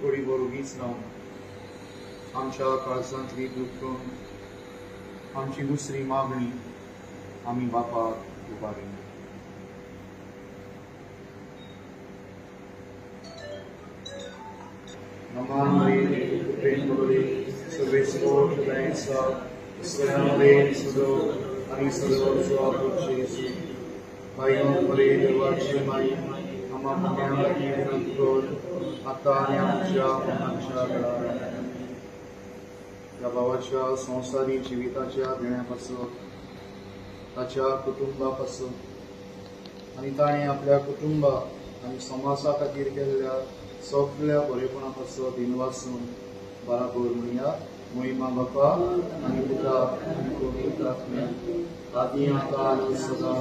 कोडी बरोगीच ना आमच्या काळजांतली दुखून आमची दुसरी मागणी आम्ही बापाक उबारिली. Naman Maria, Prem Gori, Serviço Dança, Israel, Sudo, Anisado, Suado, Jesus, Bayon Maria, Vachi Mai, Amam Yamaki, Nantod, Atanya, Amcha, या भावाच्या संसारी जिविताच्या देण्यापासून ताच्या कुटुंबापासून आणि ताणे आपल्या कुटुंब आणि समाजा खातीर केल्ल्या सगळ्या बरेपणापासून दिनवासून बरा करून म्हणया मोहिमा बापा आणि पुता आणि पवित्र आत्म्याक आदी आता आणि सदा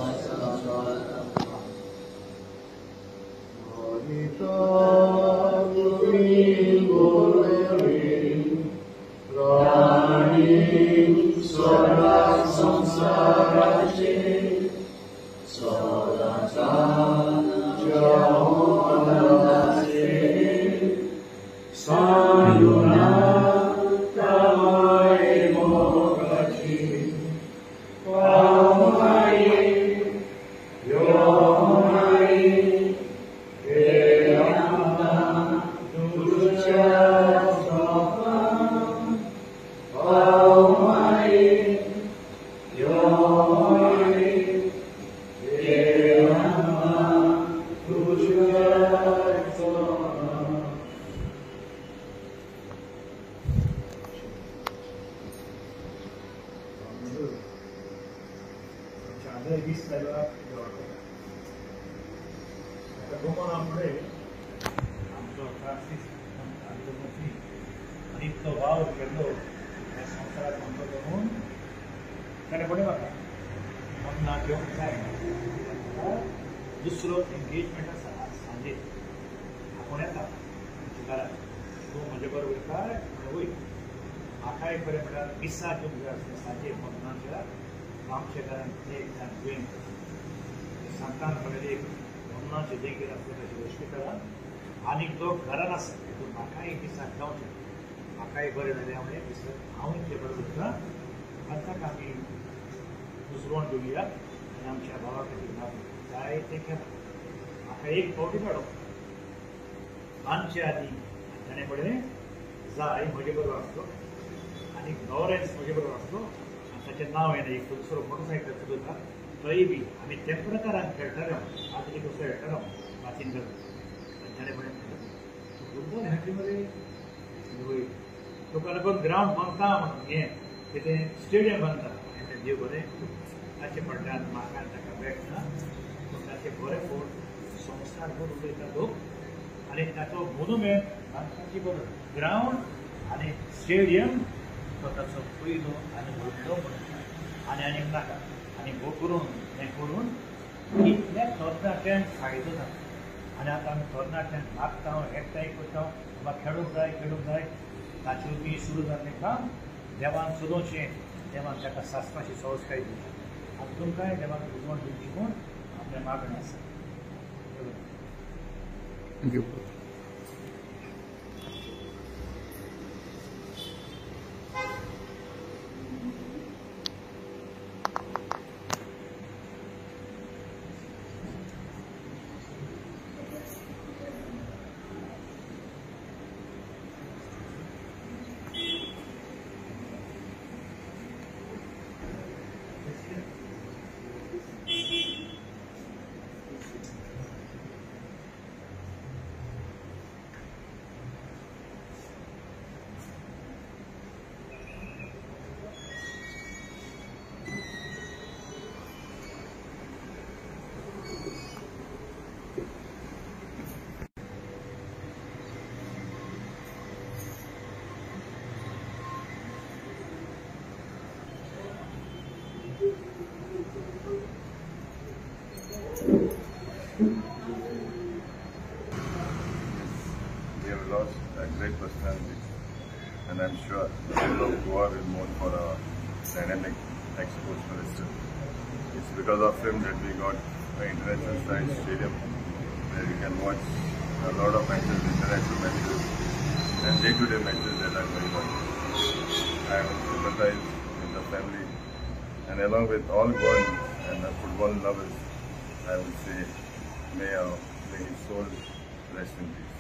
दुसरो एंगेजमेंट आसा सांजे आपूण येता घरात तूं म्हजे बरोबर काय वय म्हाका एक बरें म्हणल्यार दिसा घेवंक जाय आसलें सांजे मग्नाच्या आमच्या घरांत एक जाण दुयेंत सांतान पडलें एक मग्नाचें देगेर आसलें ताच्या हॉस्पिटलांत आनीक तो घरान आसा पूण म्हाका एक दिसाक जावचें म्हाकाय बरें जालें हांव एक दिसाक हांव तुजे बरोबर वता आनी ताका आमी दुसरोवन घेवया आनी आमच्या भावा खातीर मागूया जाय तें केलां म्हाका एक फावटी मेळ्ळो आमचे आदी ताणें म्हणलें जाय म्हजे बरोबर आसलो आनी लॉरेन्स म्हजे बरोबर आसलो आनी ताचें नांव येना एक दुसरो मोटरसायकल चलयता थंय बी आमी त्या प्रकारान खेळटाले आदली कसो खेळटालो वाचीन करता आनी ताणें म्हणलें फुटबॉल खेळटली मरे तुका लागून ग्रावंड बांदता म्हणून हें कितें स्टेडियम बांदता आनी तें देव बरें ताचे फाटल्यान म्हाका ताका मेळटा पूण ताचे बरे फोट संस्कार करून उलयता लोक आनी ताचो मोनुमेंट बांदपाची बरोबर ग्रावंड आनी स्टेडियम तो ताचो पयलो आनी व्हडलो म्हणटा आनी आनीक नाका आनी हो करून हें करून इतल्या तरणाट्यांक फायदो जाता आनी आतां आमी तरणाट्यांक मागता एकठांय करता बाबा खेळूंक जाय ताचे ती सुरू जाल्लें काम देवान चलोवचें देवान ताका सासपाची संस्कार दिता आनी तुमकांय देवान उजवण दिवची म्हूण आपलें मागणें आसा. Thank you. We have lost a great personality, and I'm sure the people of Goa will mourn for a dynamic ex-sports minister. It's because of him that we got an international size stadium where we can watch a lot of matches, international matches, and day-to-day matches that are going on. I will sympathize with the family, and along with all Goans and the football lovers, I would say, may his soul rest in peace.